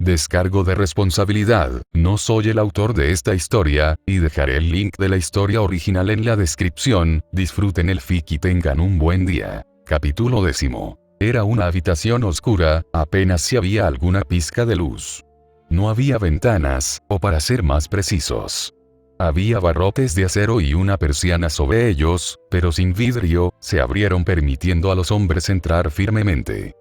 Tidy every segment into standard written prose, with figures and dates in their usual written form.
Descargo de responsabilidad, no soy el autor de esta historia, y dejaré el link de la historia original en la descripción. Disfruten el fic y tengan un buen día. Capítulo 10. Era una habitación oscura, apenas si había alguna pizca de luz. No había ventanas, o para ser más precisos, había barrotes de acero y una persiana sobre ellos, pero sin vidrio, se abrieron permitiendo a los hombres entrar firmemente.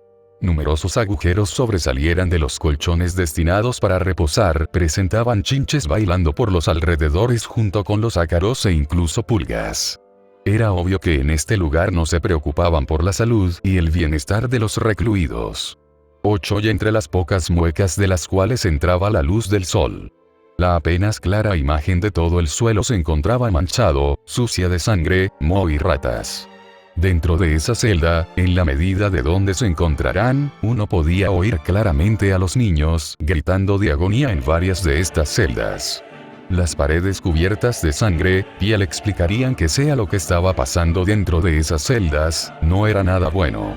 Numerosos agujeros sobresalieran de los colchones destinados para reposar, presentaban chinches bailando por los alrededores junto con los ácaros e incluso pulgas. Era obvio que en este lugar no se preocupaban por la salud y el bienestar de los recluidos. 8 y entre las pocas muecas de las cuales entraba la luz del sol. La apenas clara imagen de todo el suelo se encontraba manchado, sucia de sangre, moho y ratas. Dentro de esa celda, en la medida de donde se encontrarán, uno podía oír claramente a los niños gritando de agonía en varias de estas celdas. Las paredes cubiertas de sangre, piel explicarían que sea lo que estaba pasando dentro de esas celdas, no era nada bueno.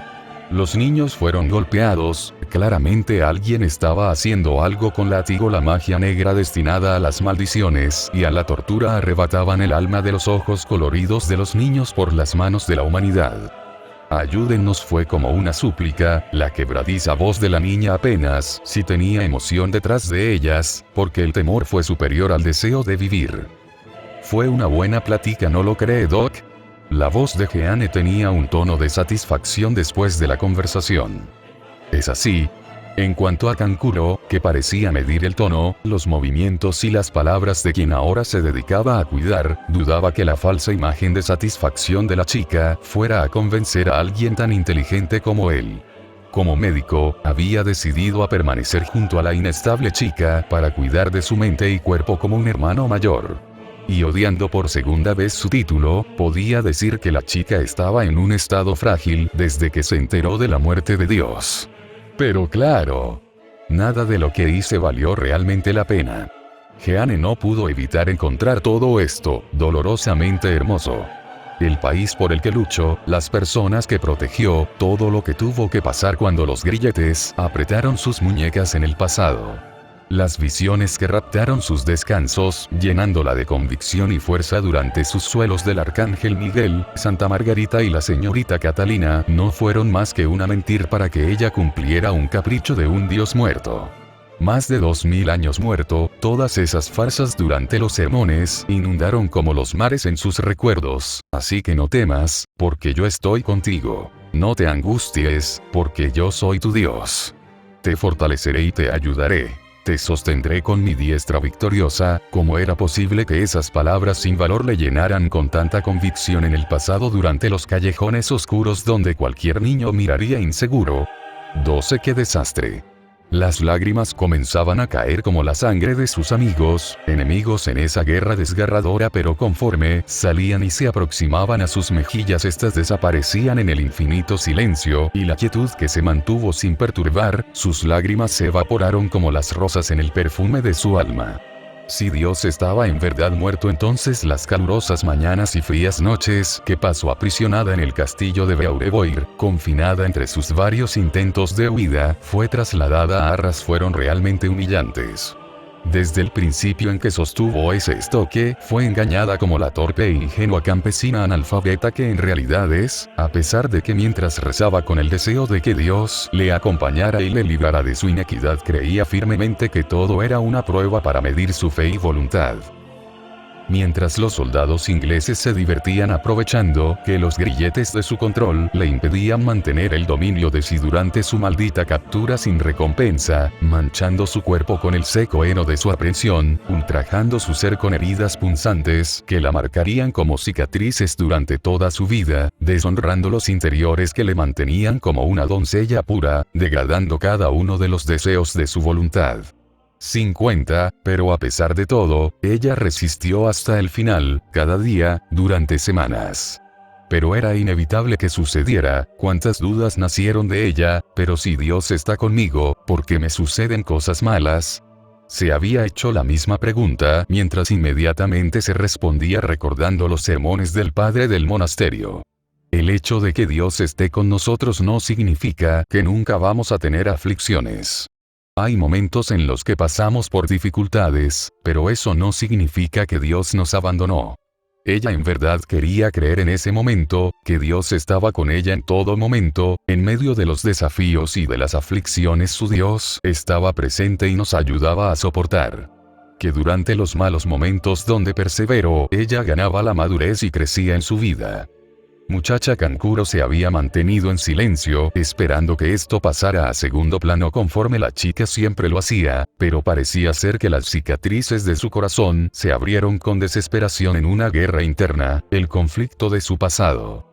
Los niños fueron golpeados, claramente alguien estaba haciendo algo con látigo. La magia negra destinada a las maldiciones y a la tortura arrebataban el alma de los ojos coloridos de los niños por las manos de la humanidad. Ayúdennos fue como una súplica, la quebradiza voz de la niña apenas si tenía emoción detrás de ellas, porque el temor fue superior al deseo de vivir. Fue una buena plática, ¿no lo cree, Doc? La voz de Jeanne tenía un tono de satisfacción después de la conversación. Es así. En cuanto a Kankuro, que parecía medir el tono, los movimientos y las palabras de quien ahora se dedicaba a cuidar, dudaba que la falsa imagen de satisfacción de la chica fuera a convencer a alguien tan inteligente como él. Como médico, había decidido a permanecer junto a la inestable chica para cuidar de su mente y cuerpo como un hermano mayor. Y odiando por segunda vez su título, podía decir que la chica estaba en un estado frágil desde que se enteró de la muerte de Dios. Pero claro, nada de lo que hice valió realmente la pena. Jeanne no pudo evitar encontrar todo esto dolorosamente hermoso. El país por el que luchó, las personas que protegió, todo lo que tuvo que pasar cuando los grilletes apretaron sus muñecas en el pasado. Las visiones que raptaron sus descansos, llenándola de convicción y fuerza durante sus suelos del Arcángel Miguel, Santa Margarita y la señorita Catalina, no fueron más que una mentira para que ella cumpliera un capricho de un dios muerto. Más de 2000 años muerto, todas esas farsas durante los sermones inundaron como los mares en sus recuerdos, así que no temas, porque yo estoy contigo. No te angusties, porque yo soy tu Dios. Te fortaleceré y te ayudaré. Te sostendré con mi diestra victoriosa. ¿Cómo era posible que esas palabras sin valor le llenaran con tanta convicción en el pasado durante los callejones oscuros donde cualquier niño miraría inseguro? 12. ¡Qué desastre! Las lágrimas comenzaban a caer como la sangre de sus enemigos en esa guerra desgarradora, pero conforme salían y se aproximaban a sus mejillas, estas desaparecían en el infinito silencio y la quietud que se mantuvo sin perturbar. Sus lágrimas se evaporaron como las rosas en el perfume de su alma. Si Dios estaba en verdad muerto, entonces las calurosas mañanas y frías noches que pasó aprisionada en el castillo de Beaurevoir, confinada entre sus varios intentos de huida, fue trasladada a Arras, fueron realmente humillantes. Desde el principio en que sostuvo ese estoque, fue engañada como la torpe e ingenua campesina analfabeta que en realidad es, a pesar de que mientras rezaba con el deseo de que Dios le acompañara y le librara de su inequidad, creía firmemente que todo era una prueba para medir su fe y voluntad. Mientras los soldados ingleses se divertían aprovechando que los grilletes de su control le impedían mantener el dominio de sí durante su maldita captura sin recompensa, manchando su cuerpo con el seco heno de su aprehensión, ultrajando su ser con heridas punzantes que la marcarían como cicatrices durante toda su vida, deshonrando los interiores que le mantenían como una doncella pura, degradando cada uno de los deseos de su voluntad. 50, pero a pesar de todo, ella resistió hasta el final, cada día, durante semanas. Pero era inevitable que sucediera. Cuántas dudas nacieron de ella. Pero si Dios está conmigo, ¿por qué me suceden cosas malas? Se había hecho la misma pregunta, mientras inmediatamente se respondía recordando los sermones del padre del monasterio. El hecho de que Dios esté con nosotros no significa que nunca vamos a tener aflicciones. Hay momentos en los que pasamos por dificultades, pero eso no significa que Dios nos abandonó. Ella en verdad quería creer en ese momento, que Dios estaba con ella en todo momento, en medio de los desafíos y de las aflicciones su Dios estaba presente y nos ayudaba a soportar. Que durante los malos momentos donde perseveró, ella ganaba la madurez y crecía en su vida. Muchacha Kankuro se había mantenido en silencio, esperando que esto pasara a segundo plano conforme la chica siempre lo hacía, pero parecía ser que las cicatrices de su corazón se abrieron con desesperación en una guerra interna, el conflicto de su pasado.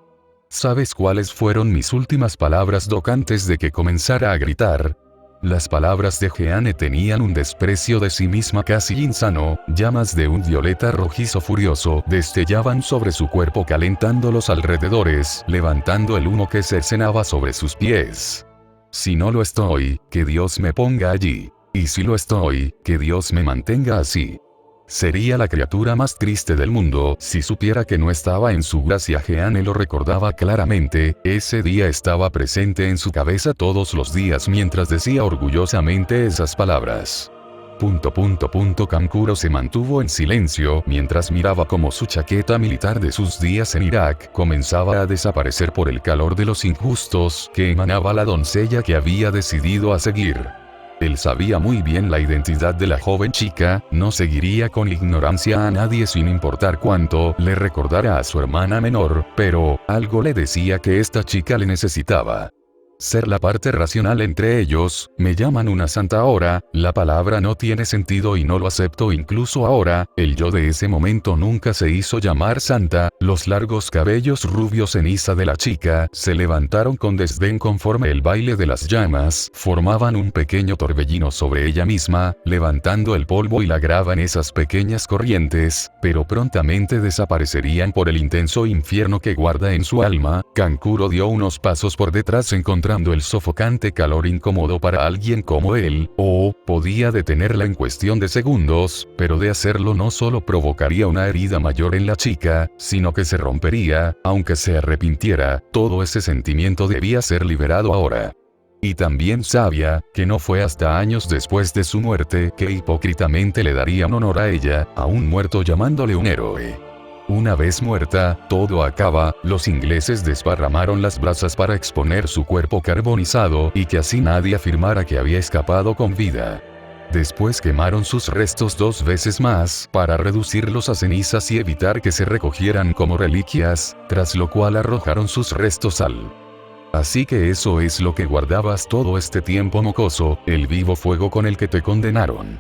¿Sabes cuáles fueron mis últimas palabras, Doc, antes de que comenzara a gritar? Las palabras de Jeanne tenían un desprecio de sí misma casi insano, llamas de un violeta rojizo furioso destellaban sobre su cuerpo calentando los alrededores, levantando el humo que cercenaba sobre sus pies. Si no lo estoy, que Dios me ponga allí. Y si lo estoy, que Dios me mantenga así. Sería la criatura más triste del mundo si supiera que no estaba en su gracia. Jeanne lo recordaba claramente, ese día estaba presente en su cabeza todos los días mientras decía orgullosamente esas palabras. Kankuro se mantuvo en silencio mientras miraba cómo su chaqueta militar de sus días en Irak comenzaba a desaparecer por el calor de los injustos que emanaba la doncella que había decidido a seguir. Él sabía muy bien la identidad de la joven chica, no seguiría con ignorancia a nadie sin importar cuánto le recordara a su hermana menor, pero algo le decía que esta chica le necesitaba. Ser la parte racional entre ellos, me llaman una santa ahora, la palabra no tiene sentido y no lo acepto incluso ahora, el yo de ese momento nunca se hizo llamar santa, los largos cabellos rubios ceniza de la chica se levantaron con desdén conforme el baile de las llamas formaban un pequeño torbellino sobre ella misma, levantando el polvo y la grava en esas pequeñas corrientes, pero prontamente desaparecerían por el intenso infierno que guarda en su alma. Kankuro dio unos pasos por detrás encontrando el sofocante calor incómodo para alguien como él, o podía detenerla en cuestión de segundos, pero de hacerlo no solo provocaría una herida mayor en la chica, sino que se rompería, aunque se arrepintiera, todo ese sentimiento debía ser liberado ahora. Y también sabía, que no fue hasta años después de su muerte que hipócritamente le darían honor a ella, a un muerto llamándole un héroe. Una vez muerta, todo acaba, los ingleses desparramaron las brasas para exponer su cuerpo carbonizado y que así nadie afirmara que había escapado con vida. Después quemaron sus restos 2 veces más para reducirlos a cenizas y evitar que se recogieran como reliquias, tras lo cual arrojaron sus restos al. Así que eso es lo que guardabas todo este tiempo, mocoso, el vivo fuego con el que te condenaron.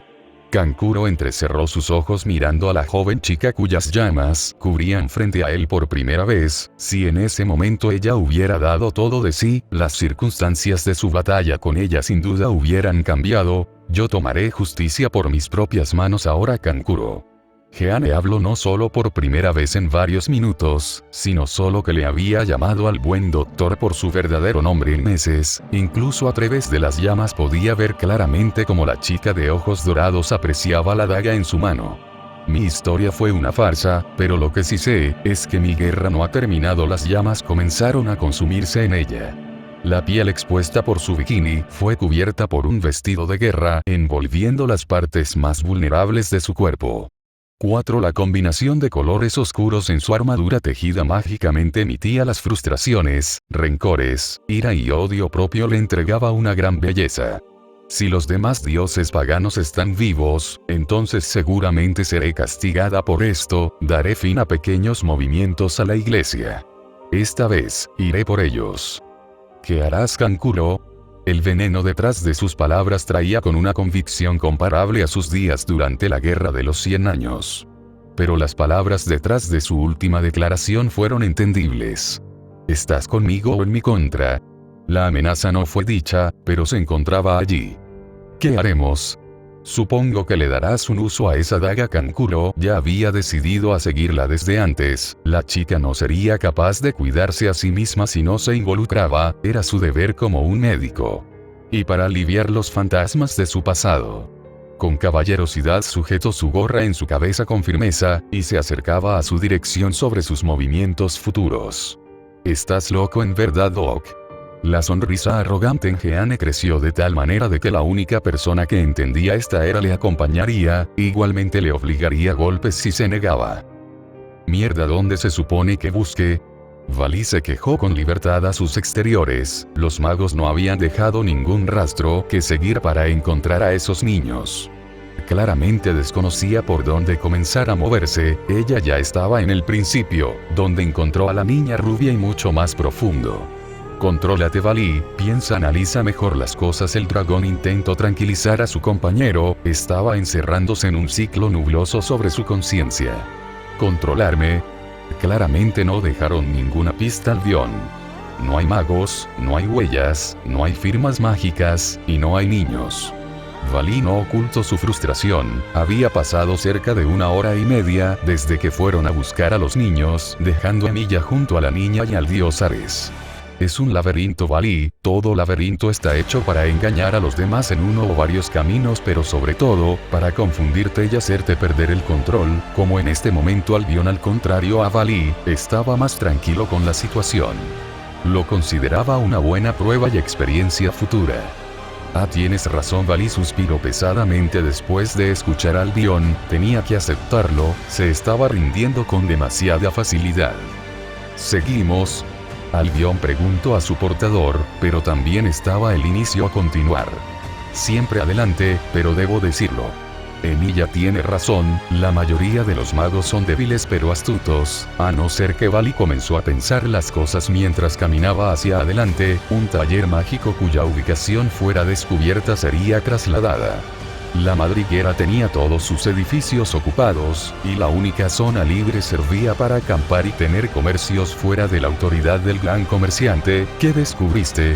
Kankuro entrecerró sus ojos mirando a la joven chica cuyas llamas cubrían frente a él por primera vez. Si en ese momento ella hubiera dado todo de sí, las circunstancias de su batalla con ella sin duda hubieran cambiado. Yo tomaré justicia por mis propias manos ahora, Kankuro. Jeanne habló no solo por primera vez en varios minutos, sino solo que le había llamado al buen doctor por su verdadero nombre en meses, incluso a través de las llamas podía ver claramente cómo la chica de ojos dorados apreciaba la daga en su mano. Mi historia fue una farsa, pero lo que sí sé, es que mi guerra no ha terminado. Las llamas comenzaron a consumirse en ella. La piel expuesta por su bikini fue cubierta por un vestido de guerra, envolviendo las partes más vulnerables de su cuerpo. 4. La combinación de colores oscuros en su armadura tejida mágicamente emitía las frustraciones, rencores, ira y odio propio le entregaba una gran belleza. Si los demás dioses paganos están vivos, entonces seguramente seré castigada por esto, daré fin a pequeños movimientos a la iglesia. Esta vez, iré por ellos. ¿Qué harás, Kankuro? El veneno detrás de sus palabras traía con una convicción comparable a sus días durante la Guerra de los 100 años. Pero las palabras detrás de su última declaración fueron entendibles. ¿Estás conmigo o en mi contra? La amenaza no fue dicha, pero se encontraba allí. ¿Qué haremos? Supongo que le darás un uso a esa daga. Kankuro ya había decidido a seguirla desde antes. La chica no sería capaz de cuidarse a sí misma si no se involucraba, era su deber como un médico. Y para aliviar los fantasmas de su pasado. Con caballerosidad sujetó su gorra en su cabeza con firmeza, y se acercaba a su dirección sobre sus movimientos futuros. ¿Estás loco en verdad, Doc? La sonrisa arrogante en Jeanne creció de tal manera de que la única persona que entendía esta era le acompañaría, igualmente le obligaría a golpes si se negaba. Mierda, ¿dónde se supone que busque? Valí se quejó con libertad a sus exteriores, los magos no habían dejado ningún rastro que seguir para encontrar a esos niños. Claramente desconocía por dónde comenzar a moverse, ella ya estaba en el principio, donde encontró a la niña rubia y mucho más profundo. Contrólate, Valí, piensa, analiza mejor las cosas. El dragón intentó tranquilizar a su compañero, estaba encerrándose en un ciclo nubloso sobre su conciencia. ¿Controlarme? Claramente no dejaron ninguna pista al Albion. No hay magos, no hay huellas, no hay firmas mágicas, y no hay niños. Valí no ocultó su frustración, había pasado cerca de 1 hora y media desde que fueron a buscar a los niños, dejando a Emilia junto a la niña y al dios Ares. Es un laberinto, Valí, todo laberinto está hecho para engañar a los demás en uno o varios caminos, pero sobre todo, para confundirte y hacerte perder el control, como en este momento Albion, al contrario a Valí, estaba más tranquilo con la situación. Lo consideraba una buena prueba y experiencia futura. Ah, tienes razón, Valí suspiró pesadamente después de escuchar a Albion, tenía que aceptarlo, se estaba rindiendo con demasiada facilidad. ¿Seguimos? Albion preguntó a su portador, pero también estaba el inicio a continuar. Siempre adelante, pero debo decirlo. Emilia tiene razón, la mayoría de los magos son débiles pero astutos, a no ser que Valí comenzó a pensar las cosas mientras caminaba hacia adelante, un taller mágico cuya ubicación fuera descubierta sería trasladada. La madriguera tenía todos sus edificios ocupados, y la única zona libre servía para acampar y tener comercios fuera de la autoridad del gran comerciante. ¿Qué descubriste?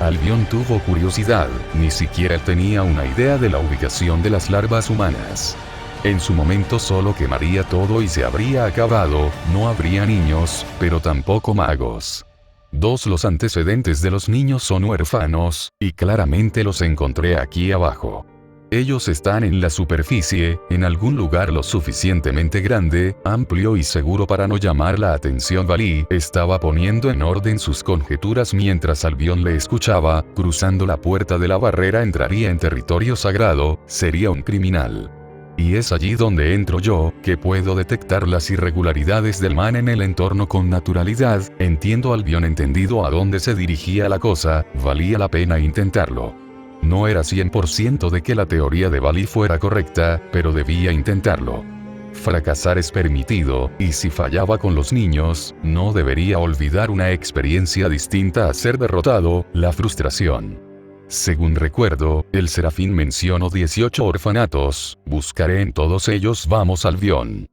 Albion tuvo curiosidad, ni siquiera tenía una idea de la ubicación de las larvas humanas. En su momento solo quemaría todo y se habría acabado, no habría niños, pero tampoco magos. Los antecedentes de los niños son huérfanos, y claramente los encontré aquí abajo. Ellos están en la superficie, en algún lugar lo suficientemente grande, amplio y seguro para no llamar la atención. Valí estaba poniendo en orden sus conjeturas mientras Albion le escuchaba. Cruzando la puerta de la barrera entraría en territorio sagrado, sería un criminal. Y es allí donde entro yo, que puedo detectar las irregularidades del man en el entorno con naturalidad. Entiendo, Albion entendido a dónde se dirigía la cosa, valía la pena intentarlo. No era 100% de que la teoría de Valí fuera correcta, pero debía intentarlo. Fracasar es permitido, y si fallaba con los niños, no debería olvidar una experiencia distinta a ser derrotado, la frustración. Según recuerdo, el Serafín mencionó 18 orfanatos, buscaré en todos ellos. Vamos, Albion.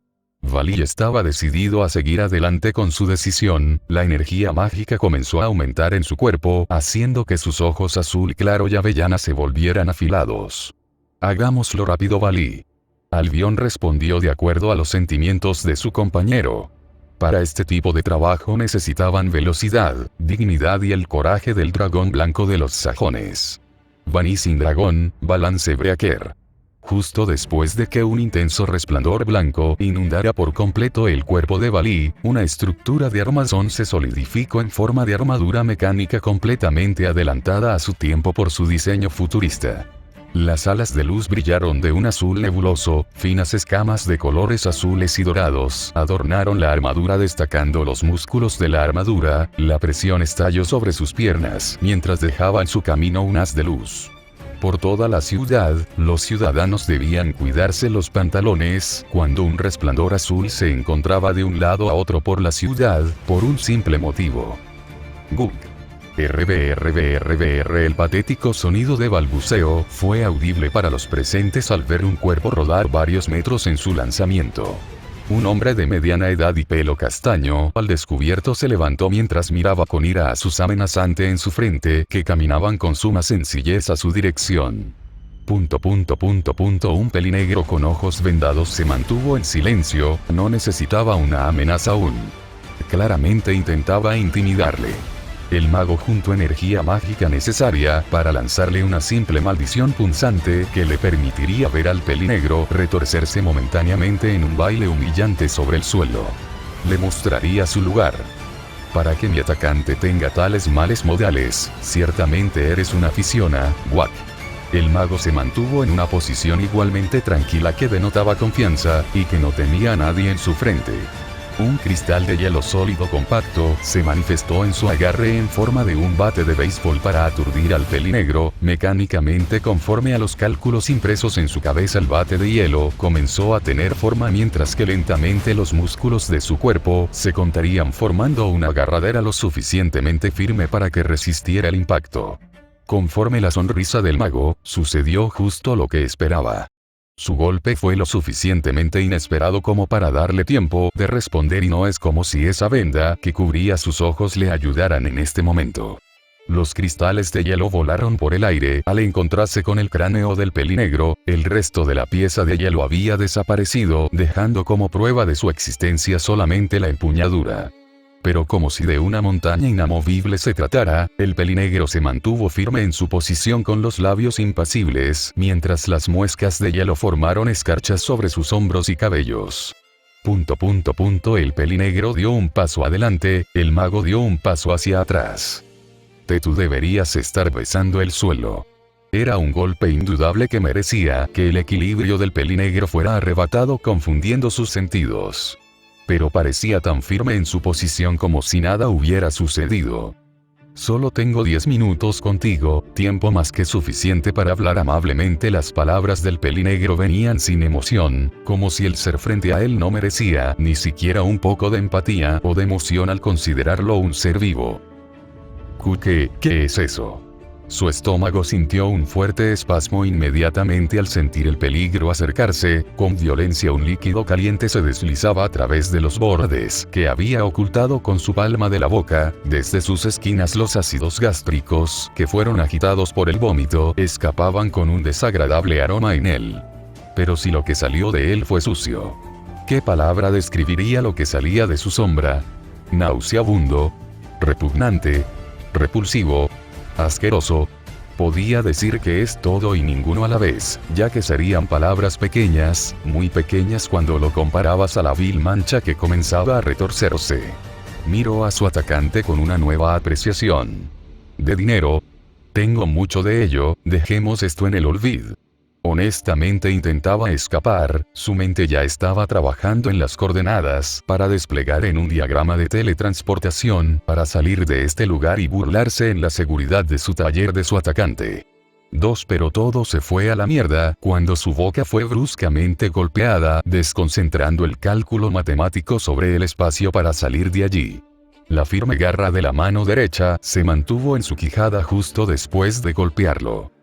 Valí estaba decidido a seguir adelante con su decisión, la energía mágica comenzó a aumentar en su cuerpo, haciendo que sus ojos azul claro y avellana se volvieran afilados. Hagámoslo rápido, Valí. Albion respondió de acuerdo a los sentimientos de su compañero. Para este tipo de trabajo necesitaban velocidad, dignidad y el coraje del dragón blanco de los sajones. Valí sin dragón, Balance Breaker. Justo después de que un intenso resplandor blanco inundara por completo el cuerpo de Valí, una estructura de armazón se solidificó en forma de armadura mecánica completamente adelantada a su tiempo por su diseño futurista. Las alas de luz brillaron de un azul nebuloso, finas escamas de colores azules y dorados adornaron la armadura destacando los músculos de la armadura. La presión estalló sobre sus piernas mientras dejaba en su camino un haz de luz. Por toda la ciudad, los ciudadanos debían cuidarse los pantalones cuando un resplandor azul se encontraba de un lado a otro por la ciudad, por un simple motivo. Guk. RBRBRBR. El patético sonido de balbuceo fue audible para los presentes al ver un cuerpo rodar varios metros en su lanzamiento. Un hombre de mediana edad y pelo castaño al descubierto se levantó mientras miraba con ira a sus amenazante en su frente, que caminaban con suma sencillez a su dirección. Un pelinegro con ojos vendados se mantuvo en silencio, no necesitaba una amenaza aún. Claramente intentaba intimidarle. El mago juntó energía mágica necesaria para lanzarle una simple maldición punzante que le permitiría ver al pelinegro retorcerse momentáneamente en un baile humillante sobre el suelo. Le mostraría su lugar. Para que mi atacante tenga tales males modales, ciertamente eres una aficiona, guac. El mago se mantuvo en una posición igualmente tranquila que denotaba confianza, y que no temía a nadie en su frente. Un cristal de hielo sólido compacto se manifestó en su agarre en forma de un bate de béisbol para aturdir al pelinegro. Mecánicamente, conforme a los cálculos impresos en su cabeza, el bate de hielo comenzó a tener forma, mientras que lentamente los músculos de su cuerpo se contraían formando una agarradera lo suficientemente firme para que resistiera el impacto. Conforme la sonrisa del mago, sucedió justo lo que esperaba. Su golpe fue lo suficientemente inesperado como para darle tiempo de responder, y no es como si esa venda que cubría sus ojos le ayudaran en este momento. Los cristales de hielo volaron por el aire al encontrarse con el cráneo del pelinegro. El resto de la pieza de hielo había desaparecido, dejando como prueba de su existencia solamente la empuñadura. Pero como si de una montaña inamovible se tratara, el pelinegro se mantuvo firme en su posición con los labios impasibles, mientras las muescas de hielo formaron escarchas sobre sus hombros y cabellos. El pelinegro dio un paso adelante, el mago dio un paso hacia atrás. Tú deberías estar besando el suelo. Era un golpe indudable que merecía que el equilibrio del pelinegro fuera arrebatado, confundiendo sus sentidos. Pero parecía tan firme en su posición como si nada hubiera sucedido. Solo tengo 10 minutos contigo, tiempo más que suficiente para hablar amablemente. Las palabras del pelinegro venían sin emoción, como si el ser frente a él no merecía ni siquiera un poco de empatía o de emoción al considerarlo un ser vivo. ¿Qué es eso? Su estómago sintió un fuerte espasmo inmediatamente al sentir el peligro acercarse. Con violencia un líquido caliente se deslizaba a través de los bordes que había ocultado con su palma de la boca. Desde sus esquinas los ácidos gástricos, que fueron agitados por el vómito, escapaban con un desagradable aroma en él. Pero si lo que salió de él fue sucio, ¿qué palabra describiría lo que salía de su sombra? Nauseabundo, repugnante, repulsivo, asqueroso. Podía decir que es todo y ninguno a la vez, ya que serían palabras pequeñas, muy pequeñas cuando lo comparabas a la vil mancha que comenzaba a retorcerse. Miró a su atacante con una nueva apreciación. ¿De dinero? Tengo mucho de ello, dejemos esto en el olvido. Honestamente intentaba escapar, su mente ya estaba trabajando en las coordenadas para desplegar en un diagrama de teletransportación para salir de este lugar y burlarse en la seguridad de su taller de su atacante. Pero todo se fue a la mierda cuando su boca fue bruscamente golpeada, desconcentrando el cálculo matemático sobre el espacio para salir de allí. La firme garra de la mano derecha se mantuvo en su quijada justo después de golpearlo.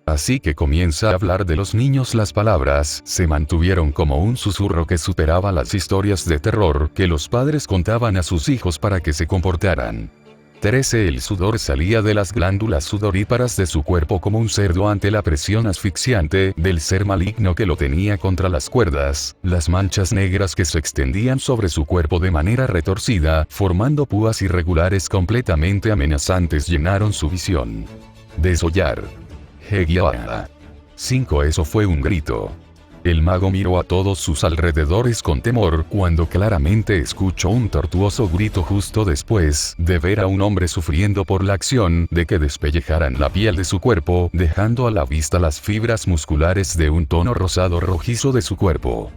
Así que comienza a hablar de los niños. Las palabras se mantuvieron como un susurro que superaba las historias de terror que los padres contaban a sus hijos para que se comportaran. 13. El sudor salía de las glándulas sudoríparas de su cuerpo como un cerdo ante la presión asfixiante del ser maligno que lo tenía contra las cuerdas. Las manchas negras que se extendían sobre su cuerpo de manera retorcida, formando púas irregulares completamente amenazantes, llenaron su visión. Desollar. 5. Eso fue un grito. El mago miró a todos sus alrededores con temor cuando claramente escuchó un tortuoso grito justo después de ver a un hombre sufriendo por la acción de que despellejaran la piel de su cuerpo, dejando a la vista las fibras musculares de un tono rosado rojizo de su cuerpo.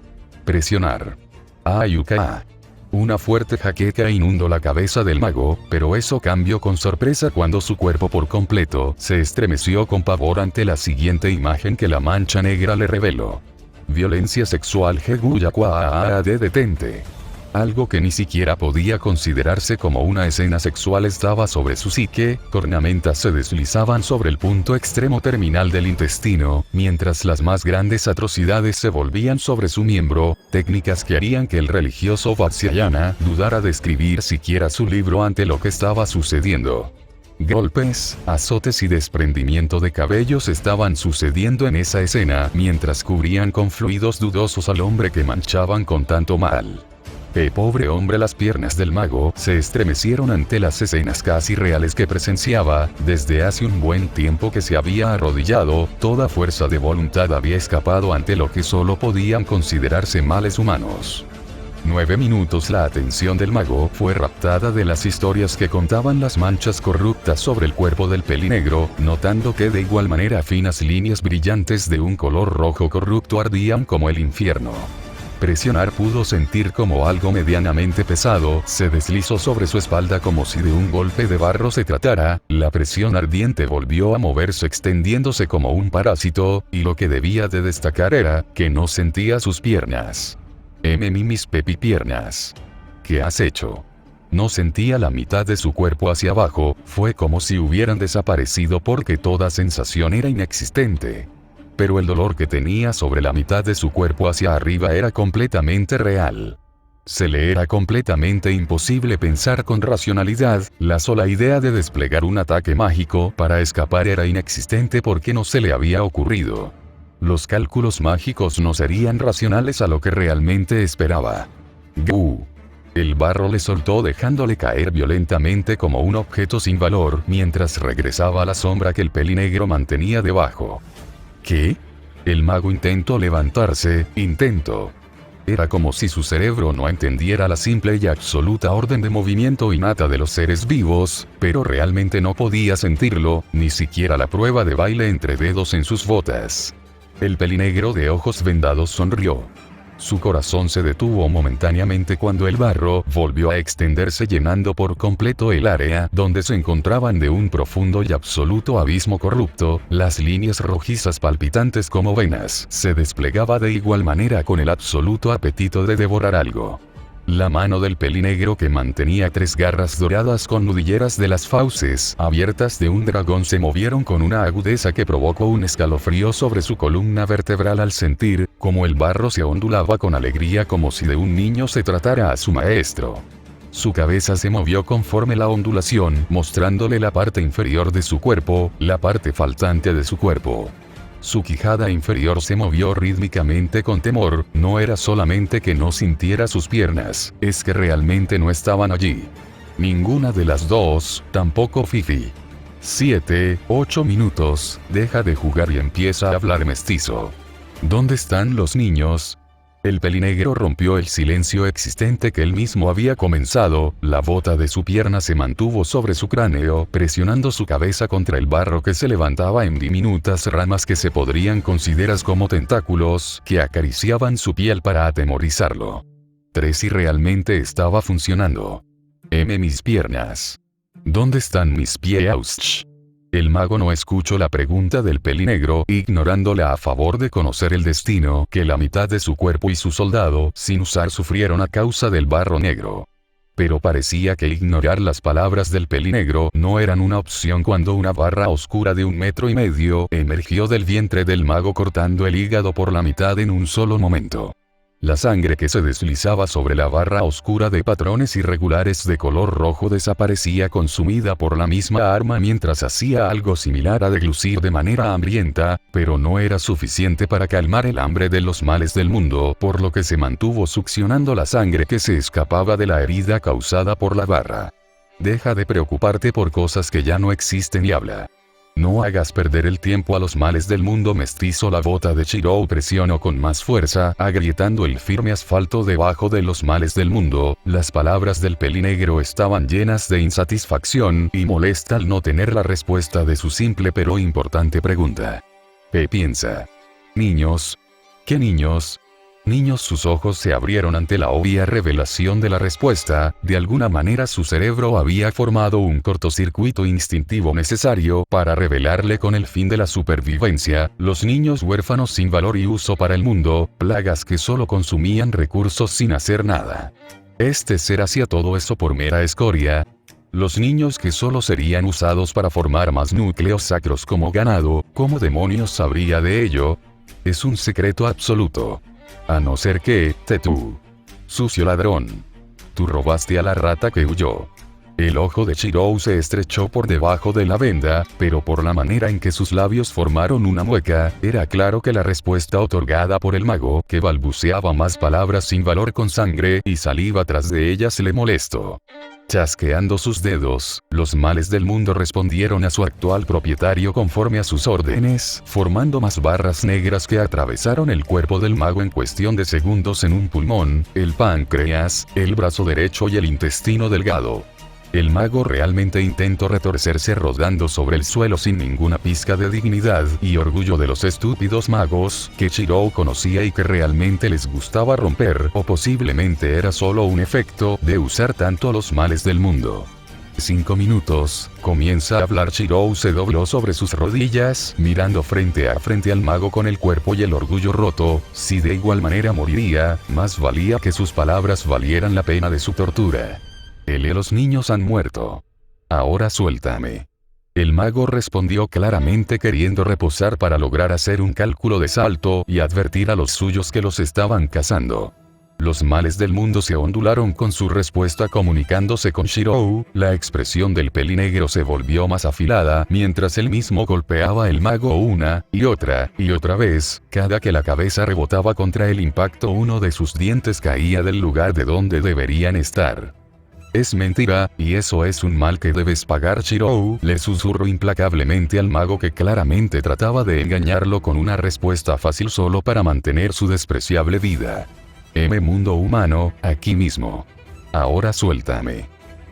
Presionar. Ayuka. Una fuerte jaqueca inundó la cabeza del mago, pero eso cambió con sorpresa cuando su cuerpo por completo se estremeció con pavor ante la siguiente imagen que la mancha negra le reveló. Violencia sexual. Detente. Algo que ni siquiera podía considerarse como una escena sexual estaba sobre su psique. Cornamentas se deslizaban sobre el punto extremo terminal del intestino, mientras las más grandes atrocidades se volvían sobre su miembro, técnicas que harían que el religioso Vatsyayana dudara de escribir siquiera su libro ante lo que estaba sucediendo. Golpes, azotes y desprendimiento de cabellos estaban sucediendo en esa escena mientras cubrían con fluidos dudosos al hombre que manchaban con tanto mal. Pobre hombre. Las piernas del mago se estremecieron ante las escenas casi reales que presenciaba. Desde hace un buen tiempo que se había arrodillado, toda fuerza de voluntad había escapado ante lo que solo podían considerarse males humanos. 9 minutos. La atención del mago fue raptada de las historias que contaban las manchas corruptas sobre el cuerpo del pelinegro, notando que de igual manera finas líneas brillantes de un color rojo corrupto ardían como el infierno. Presionar pudo sentir como algo medianamente pesado se deslizó sobre su espalda como si de un golpe de barro se tratara. La presión ardiente volvió a moverse extendiéndose como un parásito, y lo que debía de destacar era que no sentía sus piernas. Mis piernas. ¿Qué has hecho? No sentía la mitad de su cuerpo hacia abajo, fue como si hubieran desaparecido porque toda sensación era inexistente. Pero el dolor que tenía sobre la mitad de su cuerpo hacia arriba era completamente real. Se le era completamente imposible pensar con racionalidad, la sola idea de desplegar un ataque mágico para escapar era inexistente porque no se le había ocurrido. Los cálculos mágicos no serían racionales a lo que realmente esperaba. ¡Gu! El barro le soltó dejándole caer violentamente como un objeto sin valor mientras regresaba a la sombra que el pelinegro mantenía debajo. ¿Qué? El mago intentó levantarse, Era como si su cerebro no entendiera la simple y absoluta orden de movimiento innata de los seres vivos, pero realmente no podía sentirlo, ni siquiera la prueba de baile entre dedos en sus botas. El pelinegro de ojos vendados sonrió. Su corazón se detuvo momentáneamente cuando el barro volvió a extenderse llenando por completo el área donde se encontraban de un profundo y absoluto abismo corrupto. Las líneas rojizas palpitantes como venas se desplegaba de igual manera con el absoluto apetito de devorar algo. La mano del pelinegro que mantenía 3 garras doradas con nudilleras de las fauces abiertas de un dragón se movieron con una agudeza que provocó un escalofrío sobre su columna vertebral al sentir como el barro se ondulaba con alegría como si de un niño se tratara a su maestro. Su cabeza se movió conforme la ondulación, mostrándole la parte inferior de su cuerpo, la parte faltante de su cuerpo. Su quijada inferior se movió rítmicamente con temor, no era solamente que no sintiera sus piernas, es que realmente no estaban allí. Ninguna de las dos, tampoco Fifi. 7, 8 minutos, deja de jugar y empieza a hablar mestizo. ¿Dónde están los niños? El pelinegro rompió el silencio existente que él mismo había comenzado, la bota de su pierna se mantuvo sobre su cráneo, presionando su cabeza contra el barro que se levantaba en diminutas ramas que se podrían considerar como tentáculos, que acariciaban su piel para atemorizarlo. 3 y realmente estaba funcionando. Mis piernas. ¿Dónde están mis pies? El mago no escuchó la pregunta del pelinegro, ignorándola a favor de conocer el destino que la mitad de su cuerpo y su soldado, sin usar, sufrieron a causa del barro negro. Pero parecía que ignorar las palabras del pelinegro no eran una opción cuando una barra oscura de 1,5 metros emergió del vientre del mago cortando el hígado por la mitad en un solo momento. La sangre que se deslizaba sobre la barra oscura de patrones irregulares de color rojo desaparecía consumida por la misma arma mientras hacía algo similar a deglucir de manera hambrienta, pero no era suficiente para calmar el hambre de los males del mundo, por lo que se mantuvo succionando la sangre que se escapaba de la herida causada por la barra. Deja de preocuparte por cosas que ya no existen y habla. No hagas perder el tiempo a los males del mundo mestizo. La bota de Chirou presionó con más fuerza, agrietando el firme asfalto debajo de los males del mundo. Las palabras del pelinegro estaban llenas de insatisfacción y molesta al no tener la respuesta de su simple pero importante pregunta. Piensa. ¿Niños? ¿Qué niños? Niños. Sus ojos se abrieron ante la obvia revelación de la respuesta. De alguna manera su cerebro había formado un cortocircuito instintivo necesario para revelarle con el fin de la supervivencia, los niños huérfanos sin valor y uso para el mundo, plagas que solo consumían recursos sin hacer nada. Este ser hacía todo eso por mera escoria. Los niños que solo serían usados para formar más núcleos sacros como ganado, ¿cómo demonios sabría de ello? Es un secreto absoluto. A no ser que, tú. Sucio ladrón. Tú robaste a la rata que huyó. El ojo de Chirou se estrechó por debajo de la venda, pero por la manera en que sus labios formaron una mueca, era claro que la respuesta otorgada por el mago, que balbuceaba más palabras sin valor con sangre y saliva tras de ellas, le molestó. Chasqueando sus dedos, los males del mundo respondieron a su actual propietario conforme a sus órdenes, formando más barras negras que atravesaron el cuerpo del mago en cuestión de segundos en un pulmón, el páncreas, el brazo derecho y el intestino delgado. El mago realmente intentó retorcerse rodando sobre el suelo sin ninguna pizca de dignidad y orgullo de los estúpidos magos que Shirou conocía y que realmente les gustaba romper, o posiblemente era solo un efecto de usar tanto los males del mundo. 5 minutos, comienza a hablar. Shirou se dobló sobre sus rodillas, mirando frente a frente al mago con el cuerpo y el orgullo roto. Si de igual manera moriría, más valía que sus palabras valieran la pena de su tortura. Los niños han muerto. Ahora suéltame. El mago respondió claramente queriendo reposar para lograr hacer un cálculo de salto y advertir a los suyos que los estaban cazando. Los males del mundo se ondularon con su respuesta comunicándose con Shirou. La expresión del pelinegro se volvió más afilada mientras él mismo golpeaba el mago una y otra vez. Cada que la cabeza rebotaba contra el impacto, uno de sus dientes caía del lugar de donde deberían estar. Es mentira, y eso es un mal que debes pagar. Shirou le susurró implacablemente al mago, que claramente trataba de engañarlo con una respuesta fácil solo para mantener su despreciable vida. Mundo humano, aquí mismo. Ahora suéltame.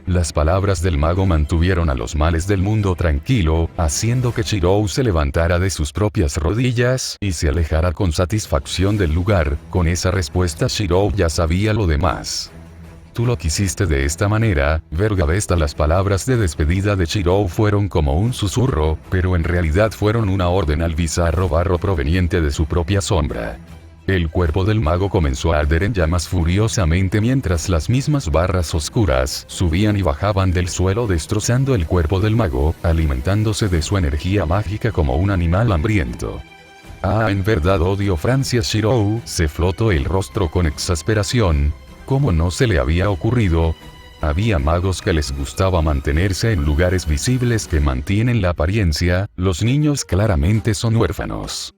Las palabras del mago mantuvieron a los males del mundo tranquilo, haciendo que Shirou se levantara de sus propias rodillas y se alejara con satisfacción del lugar. Con esa respuesta Shirou ya sabía lo demás. Tú lo quisiste de esta manera, verga bestia. Las palabras de despedida de Shirou fueron como un susurro, pero en realidad fueron una orden al bizarro barro proveniente de su propia sombra. El cuerpo del mago comenzó a arder en llamas furiosamente mientras las mismas barras oscuras subían y bajaban del suelo destrozando el cuerpo del mago, alimentándose de su energía mágica como un animal hambriento. En verdad odio Francia. Shirou se frotó el rostro con exasperación. ¿Cómo no se le había ocurrido? Había magos que les gustaba mantenerse en lugares visibles que mantienen la apariencia. Los niños claramente son huérfanos.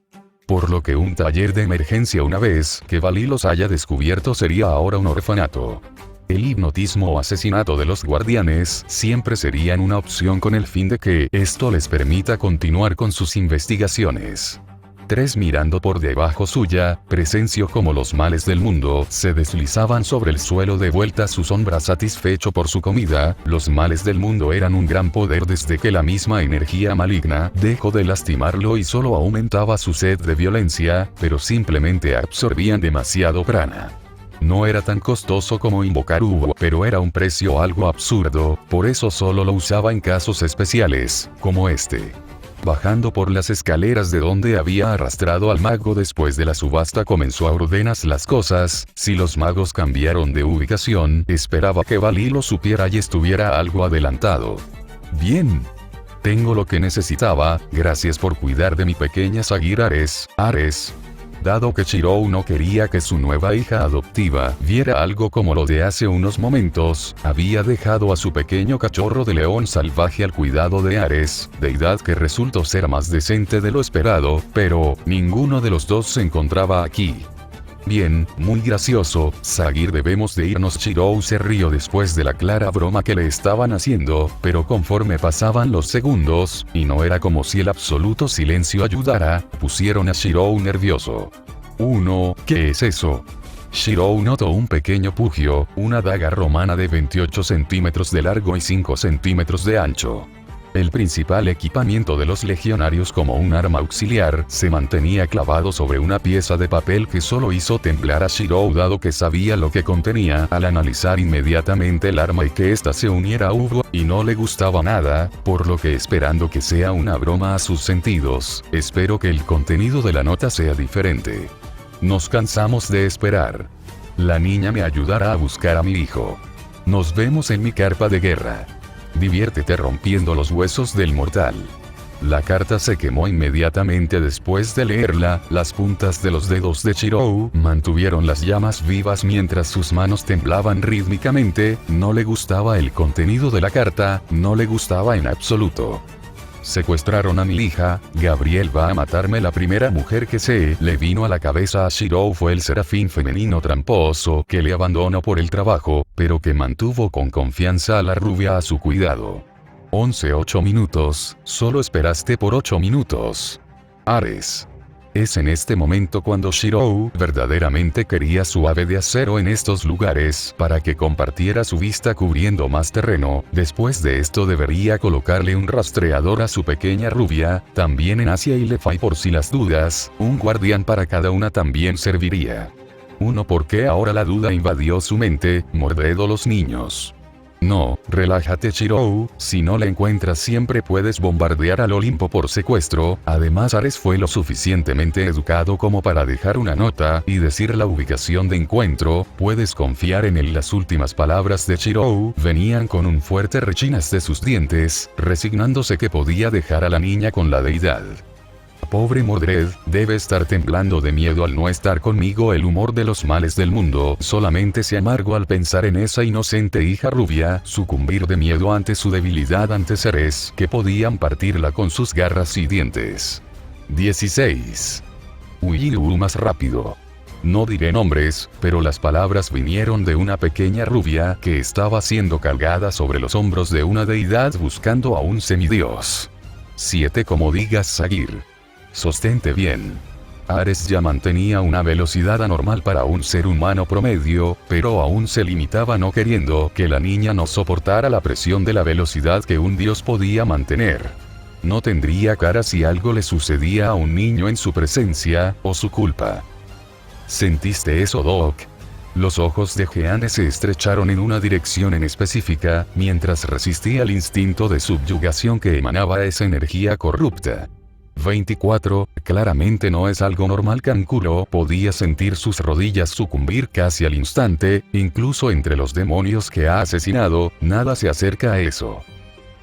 Por lo que un taller de emergencia una vez que Valí los haya descubierto sería ahora un orfanato. El hipnotismo o asesinato de los guardianes siempre serían una opción con el fin de que esto les permita continuar con sus investigaciones. 3 mirando por debajo suya, presenció como los males del mundo se deslizaban sobre el suelo de vuelta a su sombra satisfecho por su comida. Los males del mundo eran un gran poder desde que la misma energía maligna dejó de lastimarlo y solo aumentaba su sed de violencia, pero simplemente absorbían demasiado prana. No era tan costoso como invocar Hugo, pero era un precio algo absurdo, por eso solo lo usaba en casos especiales, como este. Bajando por las escaleras de donde había arrastrado al mago después de la subasta comenzó a ordenar las cosas. Si los magos cambiaron de ubicación, esperaba que Valí lo supiera y estuviera algo adelantado. Bien. Tengo lo que necesitaba, gracias por cuidar de mi pequeña Sagira Ares. Dado que Shirou no quería que su nueva hija adoptiva viera algo como lo de hace unos momentos, había dejado a su pequeño cachorro de león salvaje al cuidado de Ares, deidad que resultó ser más decente de lo esperado, pero ninguno de los dos se encontraba aquí. Bien, muy gracioso, Sagir, debemos de irnos. Shirou se rió después de la clara broma que le estaban haciendo, pero conforme pasaban los segundos, y no era como si el absoluto silencio ayudara, pusieron a Shirou nervioso. ¿Qué es eso? Shirou notó un pequeño pugio, una daga romana de 28 centímetros de largo y 5 centímetros de ancho. El principal equipamiento de los legionarios como un arma auxiliar se mantenía clavado sobre una pieza de papel que solo hizo temblar a Shirou dado que sabía lo que contenía al analizar inmediatamente el arma y que ésta se uniera a Hugo, y no le gustaba nada, por lo que esperando que sea una broma a sus sentidos, espero que el contenido de la nota sea diferente. Nos cansamos de esperar. La niña me ayudará a buscar a mi hijo. Nos vemos en mi carpa de guerra. Diviértete rompiendo los huesos del mortal. La carta se quemó inmediatamente después de leerla. Las puntas de los dedos de Shirou mantuvieron las llamas vivas mientras sus manos temblaban rítmicamente. No le gustaba el contenido de la carta, no le gustaba en absoluto. Secuestraron a mi hija, Gabriel va a matarme. La primera mujer que se le vino a la cabeza a Shirou fue el serafín femenino tramposo que le abandonó por el trabajo, pero que mantuvo con confianza a la rubia a su cuidado. 11:08 minutos, solo esperaste por 8 minutos. Ares. Es en este momento cuando Shirou verdaderamente quería su ave de acero en estos lugares para que compartiera su vista cubriendo más terreno. Después de esto debería colocarle un rastreador a su pequeña rubia, también en Asia y Lefai por si las dudas, un guardián para cada una también serviría. Porque ahora la duda invadió su mente, Mordred o los niños. No, relájate Shirou, si no la encuentras siempre puedes bombardear al Olimpo por secuestro. Además Ares fue lo suficientemente educado como para dejar una nota y decir la ubicación de encuentro. Puedes confiar en él. Las últimas palabras de Shirou venían con un fuerte rechinas de sus dientes, resignándose que podía dejar a la niña con la deidad. Pobre Mordred, debe estar temblando de miedo al no estar conmigo. El humor de los males del mundo solamente se amargó al pensar en esa inocente hija rubia, sucumbir de miedo ante su debilidad ante seres que podían partirla con sus garras y dientes. 16. Huí más rápido. No diré nombres, pero las palabras vinieron de una pequeña rubia que estaba siendo cargada sobre los hombros de una deidad buscando a un semidios. 7. Como digas Sagir. Sostente bien. Ares ya mantenía una velocidad anormal para un ser humano promedio, pero aún se limitaba no queriendo que la niña no soportara la presión de la velocidad que un dios podía mantener. No tendría cara si algo le sucedía a un niño en su presencia, o su culpa. ¿Sentiste eso, Doc? Los ojos de Jeanne se estrecharon en una dirección en específica, mientras resistía el instinto de subyugación que emanaba esa energía corrupta. 24. Claramente no es algo normal. Kankuro podía sentir sus rodillas sucumbir casi al instante, incluso entre los demonios que ha asesinado, nada se acerca a eso.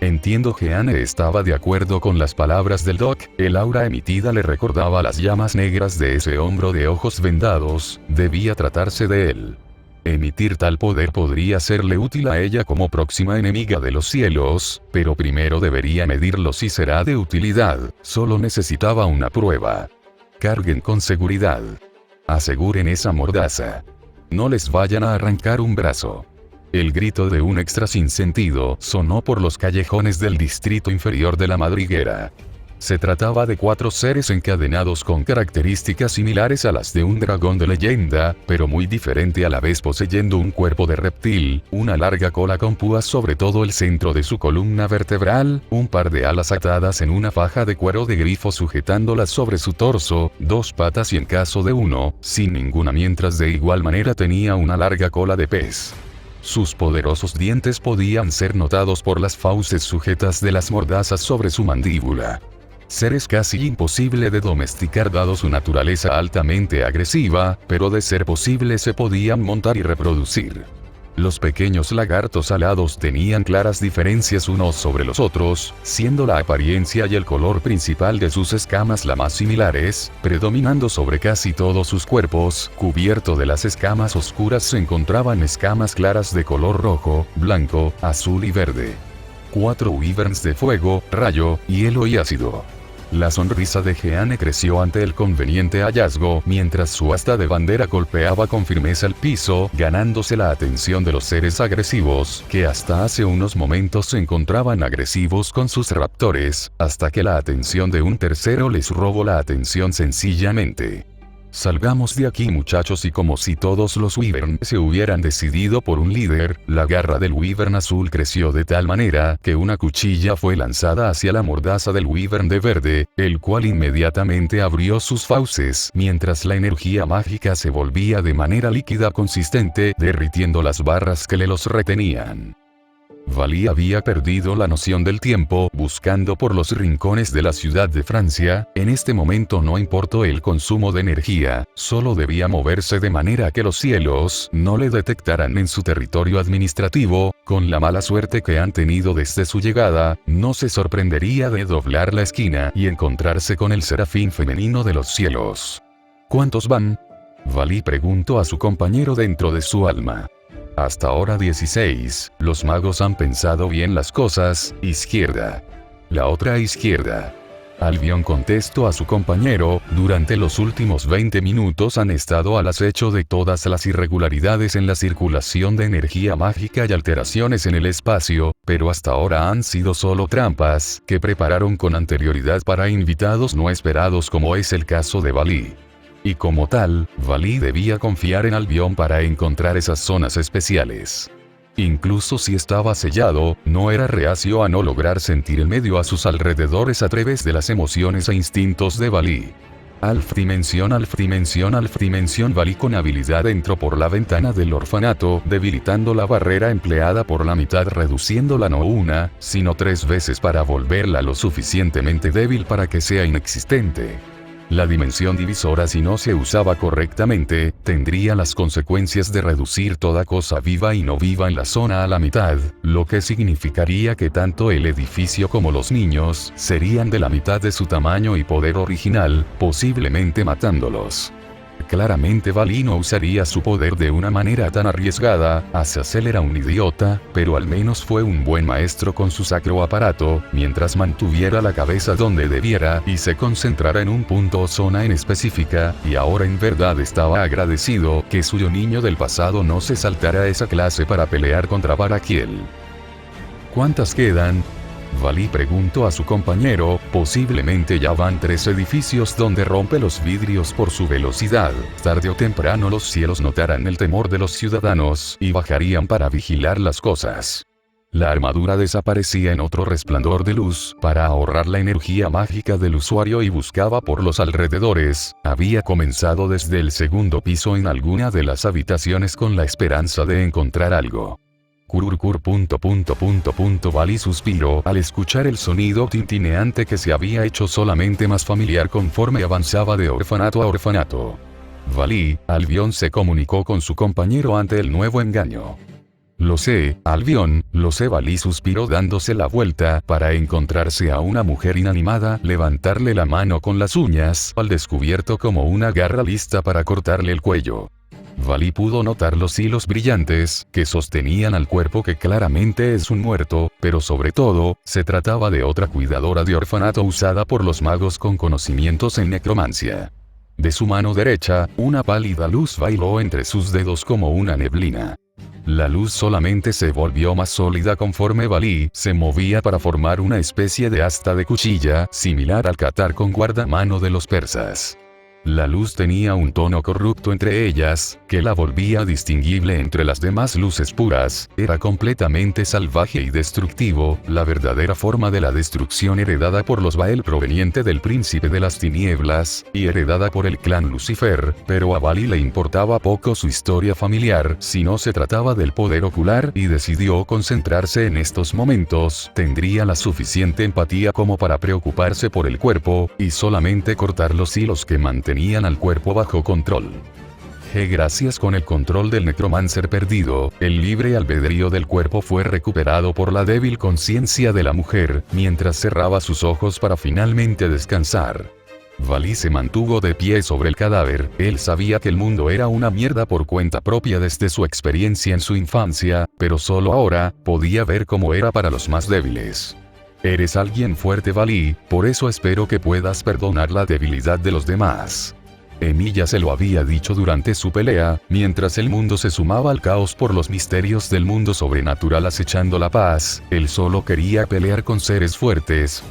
Entiendo. Jeanne estaba de acuerdo con las palabras del Doc, el aura emitida le recordaba las llamas negras de ese hombro de ojos vendados, debía tratarse de él. Emitir tal poder podría serle útil a ella como próxima enemiga de los cielos, pero primero debería medirlo si será de utilidad, solo necesitaba una prueba. Carguen con seguridad. Aseguren esa mordaza. No les vayan a arrancar un brazo. El grito de un extra sin sentido sonó por los callejones del distrito inferior de la madriguera. Se trataba de 4 seres encadenados con características similares a las de un dragón de leyenda, pero muy diferente a la vez, poseyendo un cuerpo de reptil, una larga cola con púas sobre todo el centro de su columna vertebral, un par de alas atadas en una faja de cuero de grifo sujetándolas sobre su torso, 2 patas y en caso de uno, sin ninguna, mientras de igual manera tenía una larga cola de pez. Sus poderosos dientes podían ser notados por las fauces sujetas de las mordazas sobre su mandíbula. Seres casi imposible de domesticar dado su naturaleza altamente agresiva, pero de ser posible se podían montar y reproducir. Los pequeños lagartos alados tenían claras diferencias unos sobre los otros, siendo la apariencia y el color principal de sus escamas las más similares, predominando sobre casi todos sus cuerpos. Cubierto de las escamas oscuras se encontraban escamas claras de color rojo, blanco, azul y verde. 4 wyverns de fuego, rayo, hielo y ácido. La sonrisa de Jeanne creció ante el conveniente hallazgo, mientras su asta de bandera golpeaba con firmeza el piso, ganándose la atención de los seres agresivos, que hasta hace unos momentos se encontraban agresivos con sus raptores, hasta que la atención de un tercero les robó la atención sencillamente. Salgamos de aquí, muchachos, y como si todos los wyvern se hubieran decidido por un líder, la garra del wyvern azul creció de tal manera que una cuchilla fue lanzada hacia la mordaza del wyvern de verde, el cual inmediatamente abrió sus fauces, mientras la energía mágica se volvía de manera líquida consistente, derritiendo las barras que le los retenían. Valí había perdido la noción del tiempo, buscando por los rincones de la ciudad de Francia. En este momento no importó el consumo de energía, solo debía moverse de manera que los cielos no le detectaran en su territorio administrativo. Con la mala suerte que han tenido desde su llegada, no se sorprendería de doblar la esquina y encontrarse con el serafín femenino de los cielos. ¿Cuántos van? Valí preguntó a su compañero dentro de su alma. Hasta ahora 16, los magos han pensado bien las cosas. Izquierda. la otra a izquierda. Albion contestó a su compañero, durante los últimos 20 minutos han estado al acecho de todas las irregularidades en la circulación de energía mágica y alteraciones en el espacio, pero hasta ahora han sido solo trampas, que prepararon con anterioridad para invitados no esperados como es el caso de Valí. Y como tal, Valí debía confiar en Albion para encontrar esas zonas especiales. Incluso si estaba sellado, no era reacio a no lograr sentir el medio a sus alrededores a través de las emociones e instintos de Valí. Alf Dimensión. Valí con habilidad entró por la ventana del orfanato, debilitando la barrera empleada por la mitad, reduciéndola no una, sino 3 veces para volverla lo suficientemente débil para que sea inexistente. La dimensión divisora, si no se usaba correctamente, tendría las consecuencias de reducir toda cosa viva y no viva en la zona a la mitad, lo que significaría que tanto el edificio como los niños serían de la mitad de su tamaño y poder original, posiblemente matándolos. Claramente Valí no usaría su poder de una manera tan arriesgada. Azazel era un idiota, pero al menos fue un buen maestro con su sacro aparato, mientras mantuviera la cabeza donde debiera y se concentrara en un punto o zona en específica, y ahora en verdad estaba agradecido que su yo niño del pasado no se saltara esa clase para pelear contra Barakiel. ¿Cuántas quedan? Valí preguntó a su compañero, posiblemente ya van 3 edificios donde rompe los vidrios por su velocidad. Tarde o temprano los cielos notarán el temor de los ciudadanos y bajarían para vigilar las cosas. La armadura desaparecía en otro resplandor de luz para ahorrar la energía mágica del usuario y buscaba por los alrededores. Había comenzado desde el 2º piso en alguna de las habitaciones con la esperanza de encontrar algo. Valí suspiró al escuchar el sonido tintineante que se había hecho solamente más familiar conforme avanzaba de orfanato a orfanato. Valí, Albion se comunicó con su compañero ante el nuevo engaño. Lo sé, Albion, lo sé. Valí suspiró dándose la vuelta para encontrarse a una mujer inanimada, levantarle la mano con las uñas al descubierto como una garra lista para cortarle el cuello. Valí pudo notar los hilos brillantes que sostenían al cuerpo, que claramente es un muerto, pero sobre todo, se trataba de otra cuidadora de orfanato usada por los magos con conocimientos en necromancia. De su mano derecha, una pálida luz bailó entre sus dedos como una neblina. La luz solamente se volvió más sólida conforme Valí se movía para formar una especie de asta de cuchilla, similar al catar con guardamano de los persas. La luz tenía un tono corrupto entre ellas, que la volvía distinguible entre las demás luces puras. Era completamente salvaje y destructivo, la verdadera forma de la destrucción heredada por los Bael, proveniente del príncipe de las tinieblas, y heredada por el clan Lucifer, pero a Valí le importaba poco su historia familiar si no se trataba del poder ocular, y decidió concentrarse en estos momentos. Tendría la suficiente empatía como para preocuparse por el cuerpo, y solamente cortar los hilos que mantenían al cuerpo bajo control. Gracias con el control del necromancer perdido, el libre albedrío del cuerpo fue recuperado por la débil conciencia de la mujer, mientras cerraba sus ojos para finalmente descansar. Valí se mantuvo de pie sobre el cadáver. Él sabía que el mundo era una mierda por cuenta propia desde su experiencia en su infancia, pero solo ahora podía ver cómo era para los más débiles. Eres alguien fuerte, Valí, por eso espero que puedas perdonar la debilidad de los demás. Emilia se lo había dicho durante su pelea, mientras el mundo se sumaba al caos por los misterios del mundo sobrenatural acechando la paz. Él solo quería pelear con seres fuertes,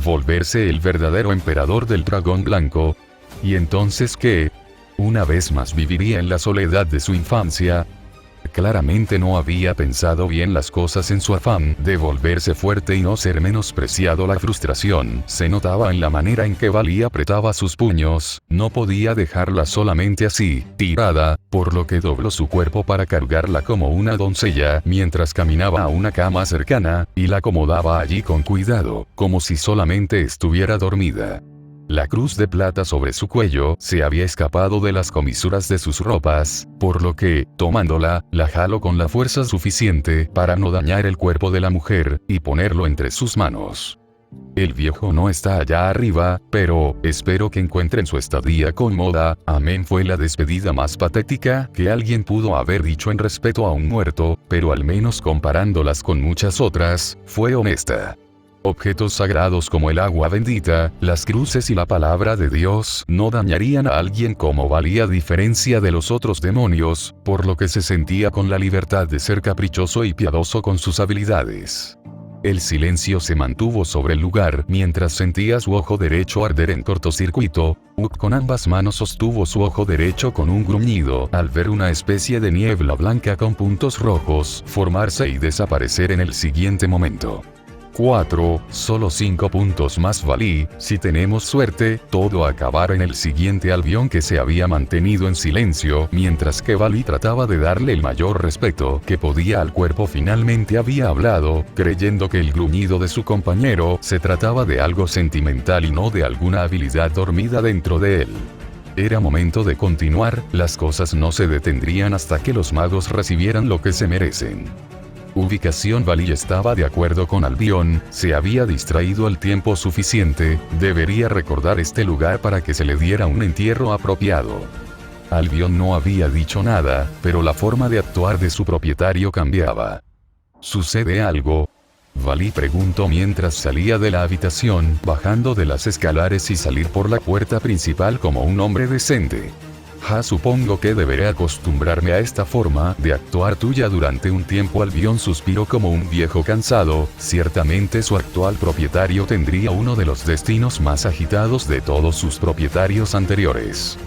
volverse el verdadero emperador del dragón blanco. ¿Y entonces qué? Una vez más viviría en la soledad de su infancia. Claramente no había pensado bien las cosas en su afán de volverse fuerte y no ser menospreciado. La frustración se notaba en la manera en que Valí apretaba sus puños. No podía dejarla solamente así, tirada, por lo que dobló su cuerpo para cargarla como una doncella mientras caminaba a una cama cercana, y la acomodaba allí con cuidado, como si solamente estuviera dormida. La cruz de plata sobre su cuello se había escapado de las comisuras de sus ropas, por lo que, tomándola, la jaló con la fuerza suficiente para no dañar el cuerpo de la mujer, y ponerlo entre sus manos. El viejo no está allá arriba, pero espero que encuentren su estadía cómoda. Amén. Fue la despedida más patética que alguien pudo haber dicho en respeto a un muerto, pero al menos comparándolas con muchas otras, fue honesta. Objetos sagrados como el agua bendita, las cruces y la palabra de Dios no dañarían a alguien como Valí a diferencia de los otros demonios, por lo que se sentía con la libertad de ser caprichoso y piadoso con sus habilidades. El silencio se mantuvo sobre el lugar mientras sentía su ojo derecho arder en cortocircuito. Uck con ambas manos sostuvo su ojo derecho con un gruñido al ver una especie de niebla blanca con puntos rojos formarse y desaparecer en el siguiente momento. 4, solo 5 puntos más Valí, si tenemos suerte, todo acabará en el siguiente. Albion que se había mantenido en silencio, mientras que Valí trataba de darle el mayor respeto que podía al cuerpo finalmente había hablado, creyendo que el gruñido de su compañero se trataba de algo sentimental y no de alguna habilidad dormida dentro de él. Era momento de continuar, las cosas no se detendrían hasta que los magos recibieran lo que se merecen. Ubicación. Valí estaba de acuerdo con Albion, se había distraído el tiempo suficiente, debería recordar este lugar para que se le diera un entierro apropiado. Albion no había dicho nada, pero la forma de actuar de su propietario cambiaba. ¿Sucede algo? Valí preguntó mientras salía de la habitación, bajando de las escaleras y salir por la puerta principal como un hombre decente. Supongo que deberé acostumbrarme a esta forma de actuar tuya durante un tiempo. Albion suspiró como un viejo cansado, ciertamente su actual propietario tendría uno de los destinos más agitados de todos sus propietarios anteriores.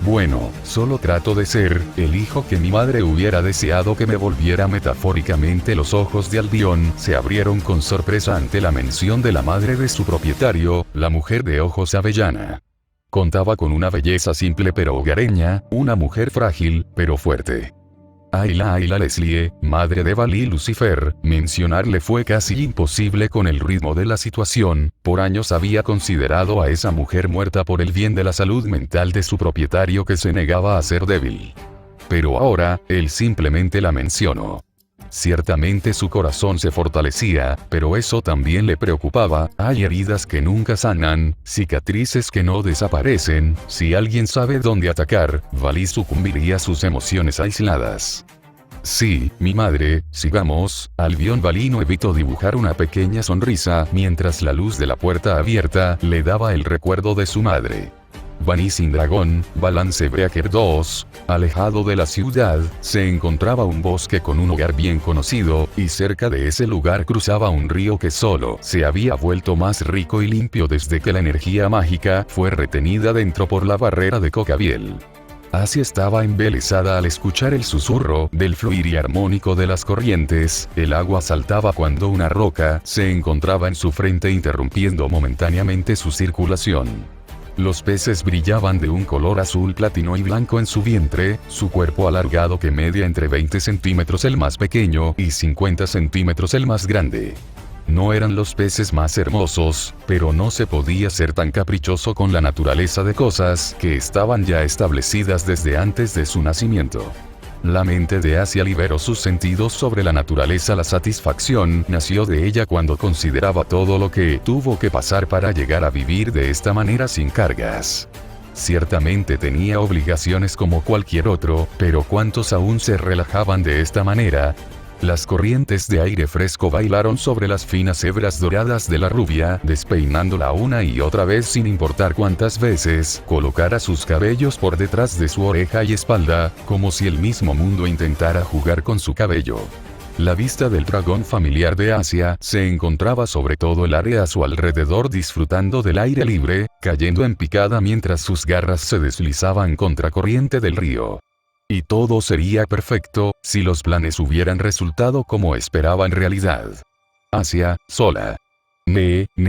Bueno, solo trato de ser el hijo que mi madre hubiera deseado que me volviera. Metafóricamente los ojos de Albion se abrieron con sorpresa ante la mención de la madre de su propietario, la mujer de ojos avellana. Contaba con una belleza simple pero hogareña, una mujer frágil, pero fuerte. Ayla Leslie, madre de Valí Lucifer, mencionarle fue casi imposible con el ritmo de la situación. Por años había considerado a esa mujer muerta por el bien de la salud mental de su propietario que se negaba a ser débil. Pero ahora, él simplemente la mencionó. Ciertamente su corazón se fortalecía, pero eso también le preocupaba. Hay heridas que nunca sanan, cicatrices que no desaparecen. Si alguien sabe dónde atacar, Valí sucumbiría a sus emociones aisladas. Sí, mi madre, sigamos. Albion Valí no evitó dibujar una pequeña sonrisa mientras la luz de la puerta abierta le daba el recuerdo de su madre. Vanishing Dragon, Balance Breaker 2, alejado de la ciudad, se encontraba un bosque con un hogar bien conocido, y cerca de ese lugar cruzaba un río que solo se había vuelto más rico y limpio desde que la energía mágica fue retenida dentro por la barrera de Cocabiel. Asia estaba embelesada al escuchar el susurro del fluir y armónico de las corrientes. El agua saltaba cuando una roca se encontraba en su frente interrumpiendo momentáneamente su circulación. Los peces brillaban de un color azul platino y blanco en su vientre, su cuerpo alargado que media entre 20 centímetros el más pequeño y 50 centímetros el más grande. No eran los peces más hermosos, pero no se podía ser tan caprichoso con la naturaleza de cosas que estaban ya establecidas desde antes de su nacimiento. La mente de Asia liberó sus sentidos sobre la naturaleza. La satisfacción nació de ella cuando consideraba todo lo que tuvo que pasar para llegar a vivir de esta manera sin cargas. Ciertamente tenía obligaciones como cualquier otro, pero ¿cuántos aún se relajaban de esta manera? Las corrientes de aire fresco bailaron sobre las finas hebras doradas de la rubia, despeinándola una y otra vez sin importar cuántas veces colocara sus cabellos por detrás de su oreja y espalda, como si el mismo mundo intentara jugar con su cabello. La vista del dragón familiar de Asia se encontraba sobre todo el área a su alrededor disfrutando del aire libre, cayendo en picada mientras sus garras se deslizaban contracorriente del río. Y todo sería perfecto, si los planes hubieran resultado como esperaba en realidad. Asia, sola.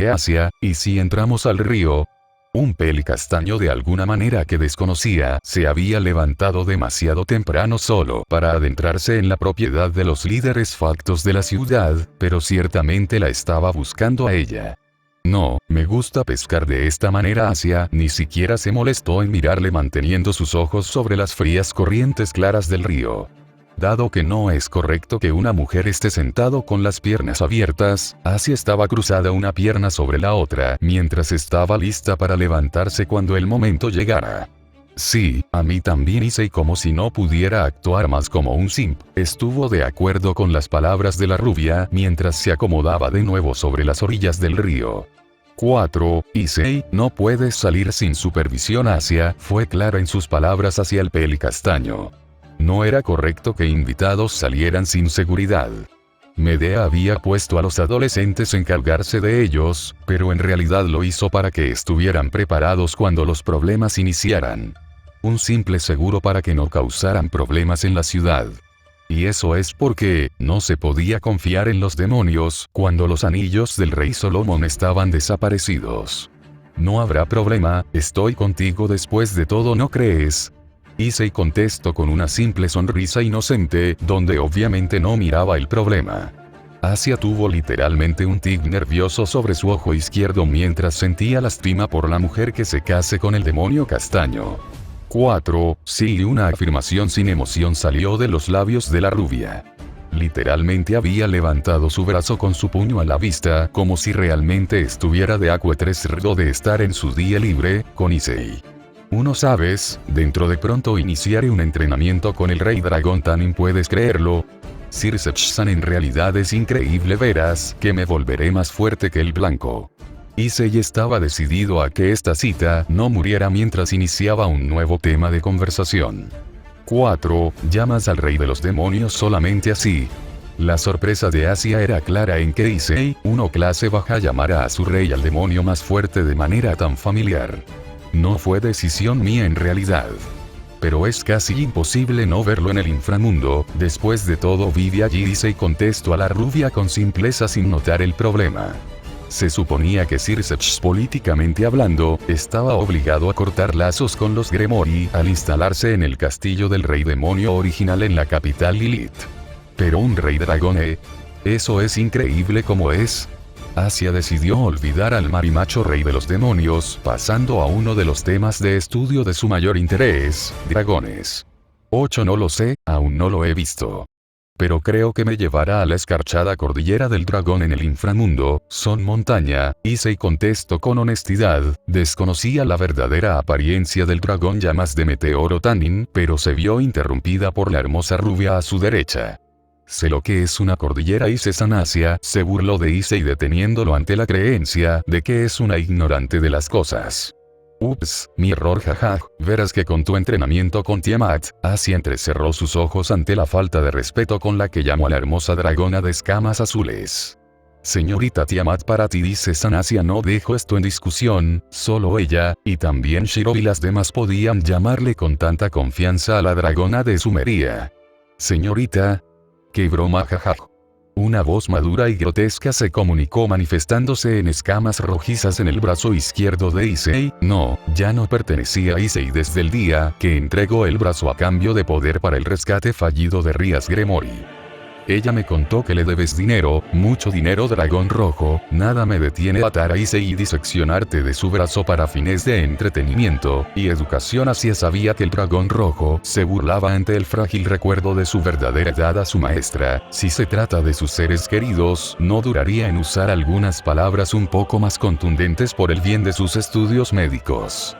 Asia, ¿y si entramos al río? Un peli castaño de alguna manera que desconocía se había levantado demasiado temprano solo para adentrarse en la propiedad de los líderes factos de la ciudad, pero ciertamente la estaba buscando a ella. No, me gusta pescar de esta manera. Asia ni siquiera se molestó en mirarle manteniendo sus ojos sobre las frías corrientes claras del río. Dado que no es correcto que una mujer esté sentado con las piernas abiertas, Asia estaba cruzada una pierna sobre la otra mientras estaba lista para levantarse cuando el momento llegara. Sí, a mí también hice, y como si no pudiera actuar más como un simp, estuvo de acuerdo con las palabras de la rubia mientras se acomodaba de nuevo sobre las orillas del río. 4. Issei, no puedes salir sin supervisión. Asia fue clara en sus palabras hacia el pelicastaño. No era correcto que invitados salieran sin seguridad. Medea había puesto a los adolescentes a encargarse de ellos, pero en realidad lo hizo para que estuvieran preparados cuando los problemas iniciaran. Un simple seguro para que no causaran problemas en la ciudad. Y eso es porque no se podía confiar en los demonios cuando los anillos del rey Solomón estaban desaparecidos. No habrá problema, estoy contigo después de todo, ¿no crees? Issei contestó con una simple sonrisa inocente, donde obviamente no miraba el problema. Asia tuvo literalmente un tic nervioso sobre su ojo izquierdo mientras sentía lástima por la mujer que se case con el demonio castaño. 4. Sí, una afirmación sin emoción salió de los labios de la rubia. Literalmente había levantado su brazo con su puño a la vista, como si realmente estuviera de acuerdo de estar en su día libre, con Issei. Uno sabes, dentro de pronto iniciaré un entrenamiento con el rey dragón Tanin, ¿puedes creerlo? Circe-san, en realidad es increíble, verás que me volveré más fuerte que el blanco. Issei estaba decidido a que esta cita no muriera mientras iniciaba un nuevo tema de conversación. 4. Llamas al rey de los demonios solamente así. La sorpresa de Asia era clara en que Issei, uno clase baja, llamara a su rey al demonio más fuerte de manera tan familiar. No fue decisión mía en realidad. Pero es casi imposible no verlo en el inframundo, después de todo vive allí, Issei contestó a la rubia con simpleza sin notar el problema. Se suponía que Circe, políticamente hablando, estaba obligado a cortar lazos con los Gremori al instalarse en el castillo del rey demonio original en la capital Lilith. Pero un rey dragón, eso es increíble como es. Asia decidió olvidar al marimacho rey de los demonios, pasando a uno de los temas de estudio de su mayor interés, dragones. 8. No lo sé, aún no lo he visto. Pero creo que me llevará a la escarchada cordillera del dragón en el inframundo, son montaña. Issei contestó con honestidad, desconocía la verdadera apariencia del dragón llamas de meteoro Tanin, pero se vio interrumpida por la hermosa rubia a su derecha. Sé lo que es una cordillera. Ise-san. Asia se burló de Issei deteniéndolo ante la creencia de que es una ignorante de las cosas. Ups, mi error, jaja, verás que con tu entrenamiento con Tiamat, Asia entrecerró sus ojos ante la falta de respeto con la que llamó a la hermosa dragona de escamas azules. Señorita Tiamat, para ti, dice San. Asia no dejó esto en discusión, solo ella, y también Shiro y las demás podían llamarle con tanta confianza a la dragona de Sumeria. Señorita, qué broma, jaja. Una voz madura y grotesca se comunicó manifestándose en escamas rojizas en el brazo izquierdo de Issei. No, ya no pertenecía a Issei desde el día que entregó el brazo a cambio de poder para el rescate fallido de Rias Gremori. Ella me contó que le debes dinero, mucho dinero, dragón rojo. Nada me detiene a atar a Issei y diseccionarte de su brazo para fines de entretenimiento y educación. Asia sabía que el dragón rojo se burlaba ante el frágil recuerdo de su verdadera edad a su maestra. Si se trata de sus seres queridos, no duraría en usar algunas palabras un poco más contundentes por el bien de sus estudios médicos.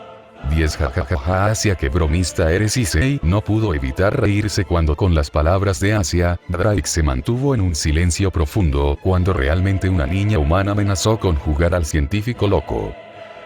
10. Jajajaja. Asia, qué bromista eres. Issei no pudo evitar reírse cuando, con las palabras de Asia, Drake se mantuvo en un silencio profundo cuando realmente una niña humana amenazó con jugar al científico loco.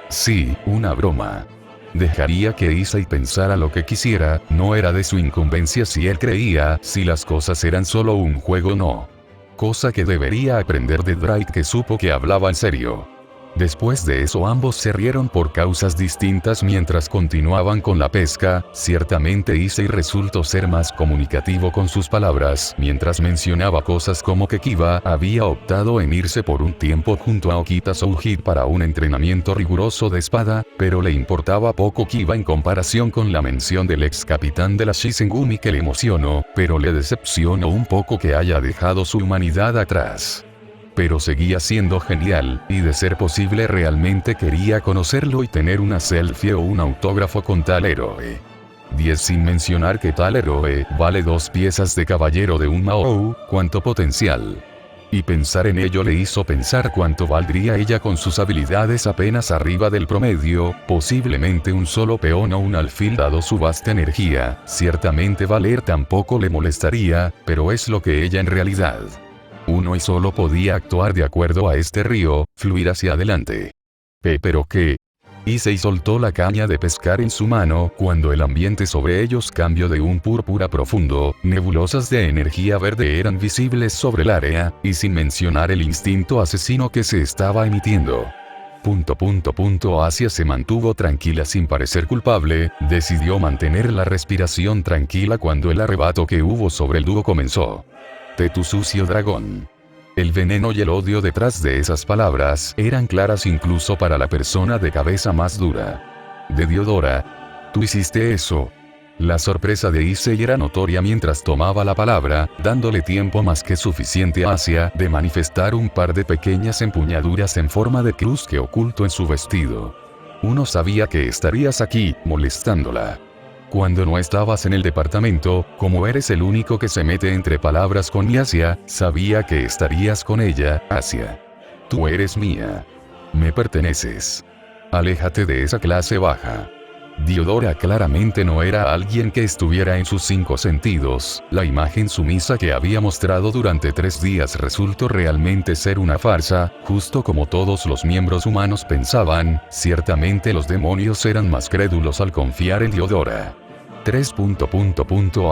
Sí, una broma. Dejaría que Issei pensara lo que quisiera, no era de su incumbencia si él creía si las cosas eran solo un juego o no. Cosa que debería aprender de Drake, que supo que hablaba en serio. Después de eso ambos se rieron por causas distintas mientras continuaban con la pesca. Ciertamente Issei resultó ser más comunicativo con sus palabras mientras mencionaba cosas como que Kiba había optado en irse por un tiempo junto a Okita Souhit para un entrenamiento riguroso de espada, pero le importaba poco Kiba en comparación con la mención del ex capitán de la Shisengumi, que le emocionó, pero le decepcionó un poco que haya dejado su humanidad atrás. Pero seguía siendo genial, y de ser posible realmente quería conocerlo y tener una selfie o un autógrafo con tal héroe. 10. Sin mencionar que tal héroe vale 2 piezas de caballero de un Mao. ¿Cuánto potencial? Y pensar en ello le hizo pensar cuánto valdría ella con sus habilidades apenas arriba del promedio, posiblemente un solo peón o un alfil dado su vasta energía, ciertamente valer tampoco le molestaría, pero es lo que ella en realidad. Uno y solo podía actuar de acuerdo a este río, fluir hacia adelante. ¿Pero qué? Issei soltó la caña de pescar en su mano cuando el ambiente sobre ellos cambió de un púrpura profundo, nebulosas de energía verde eran visibles sobre el área, y sin mencionar el instinto asesino que se estaba emitiendo. Asia se mantuvo tranquila sin parecer culpable, decidió mantener la respiración tranquila cuando el arrebato que hubo sobre el dúo comenzó. Tu sucio dragón. El veneno y el odio detrás de esas palabras eran claras incluso para la persona de cabeza más dura. De Diodora. Tú hiciste eso. La sorpresa de Issei era notoria mientras tomaba la palabra, dándole tiempo más que suficiente a Asia de manifestar un par de pequeñas empuñaduras en forma de cruz que ocultó en su vestido. Uno sabía que estarías aquí, molestándola. Cuando no estabas en el departamento, como eres el único que se mete entre palabras con Asia, sabía que estarías con ella, Asia. Tú eres mía. Me perteneces. Aléjate de esa clase baja. Diodora claramente no era alguien que estuviera en sus 5 sentidos, la imagen sumisa que había mostrado durante 3 días resultó realmente ser una farsa, justo como todos los miembros humanos pensaban, ciertamente los demonios eran más crédulos al confiar en Diodora.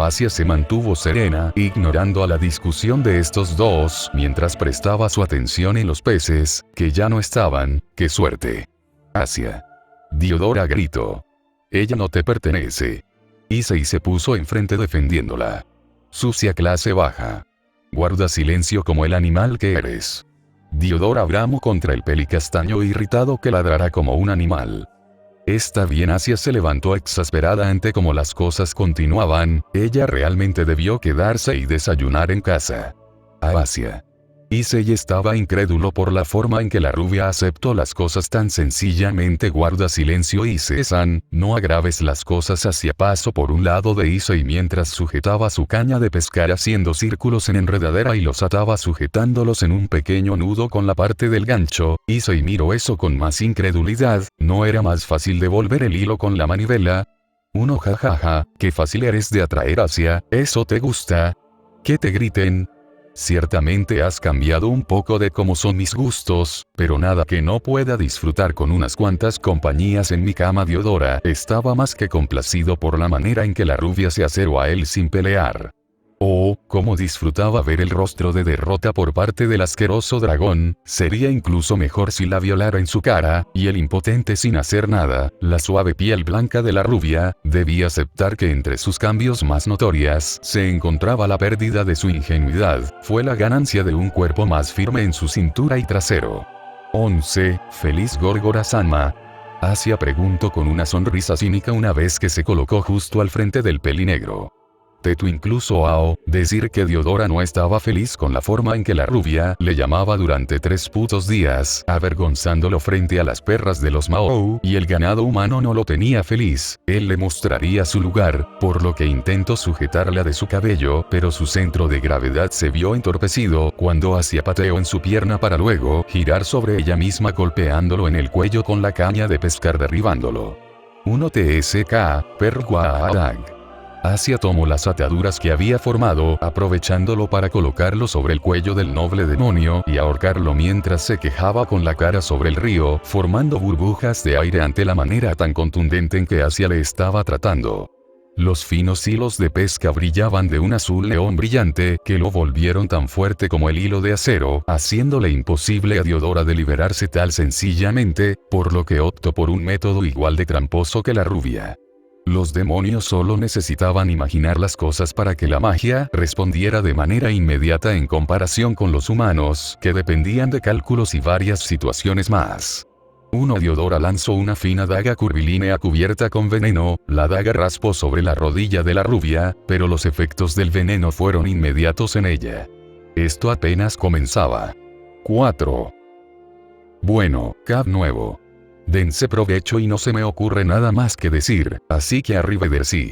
Asia se mantuvo serena, ignorando a la discusión de estos dos, mientras prestaba su atención en los peces, que ya no estaban. ¡Qué suerte! Asia. Diodora gritó. Ella no te pertenece. Issei se puso enfrente defendiéndola. Sucia clase baja. Guarda silencio como el animal que eres. Diodora bramó contra el pelicastaño irritado que ladrará como un animal. Está bien. Asia se levantó exasperada ante cómo las cosas continuaban, ella realmente debió quedarse y desayunar en casa. Asia. Issei estaba incrédulo por la forma en que la rubia aceptó las cosas tan sencillamente. Guarda silencio Issei-san, no agraves las cosas. Hacia paso por un lado de Issei mientras sujetaba su caña de pescar haciendo círculos en enredadera y los ataba sujetándolos en un pequeño nudo con la parte del gancho. Issei miró eso con más incredulidad, ¿no era más fácil devolver el hilo con la manivela? Jajaja, qué fácil eres de atraer Asia, ¿eso te gusta? ¿Que te griten? Ciertamente has cambiado un poco de cómo son mis gustos, pero nada que no pueda disfrutar con unas cuantas compañías en mi cama. Diodora estaba más que complacido por la manera en que la rubia se acercó a él sin pelear. Oh, cómo disfrutaba ver el rostro de derrota por parte del asqueroso dragón, sería incluso mejor si la violara en su cara, y el impotente sin hacer nada, la suave piel blanca de la rubia, debía aceptar que entre sus cambios más notorias se encontraba la pérdida de su ingenuidad, fue la ganancia de un cuerpo más firme en su cintura y trasero. 11. Feliz Górgora-sama. Asia preguntó con una sonrisa cínica una vez que se colocó justo al frente del pelinegro. Tetu incluso Ao, decir que Diodora no estaba feliz con la forma en que la rubia le llamaba durante 3 putos días, avergonzándolo frente a las perras de los Mao, y el ganado humano no lo tenía feliz, él le mostraría su lugar, por lo que intentó sujetarla de su cabello, pero su centro de gravedad se vio entorpecido cuando Asia pateó en su pierna para luego girar sobre ella misma golpeándolo en el cuello con la caña de pescar derribándolo. 1 TSK, Perguadag. Asia tomó las ataduras que había formado, aprovechándolo para colocarlo sobre el cuello del noble demonio y ahorcarlo mientras se quejaba con la cara sobre el río, formando burbujas de aire ante la manera tan contundente en que Asia le estaba tratando. Los finos hilos de pesca brillaban de un azul león brillante que lo volvieron tan fuerte como el hilo de acero, haciéndole imposible a Diodora de liberarse tal sencillamente, por lo que optó por un método igual de tramposo que la rubia. Los demonios solo necesitaban imaginar las cosas para que la magia respondiera de manera inmediata en comparación con los humanos, que dependían de cálculos y varias situaciones más. Diodora lanzó una fina daga curvilínea cubierta con veneno, la daga raspó sobre la rodilla de la rubia, pero los efectos del veneno fueron inmediatos en ella. Esto apenas comenzaba. 4. Bueno, Cab nuevo. Dense provecho y no se me ocurre nada más que decir, así que arrivederci.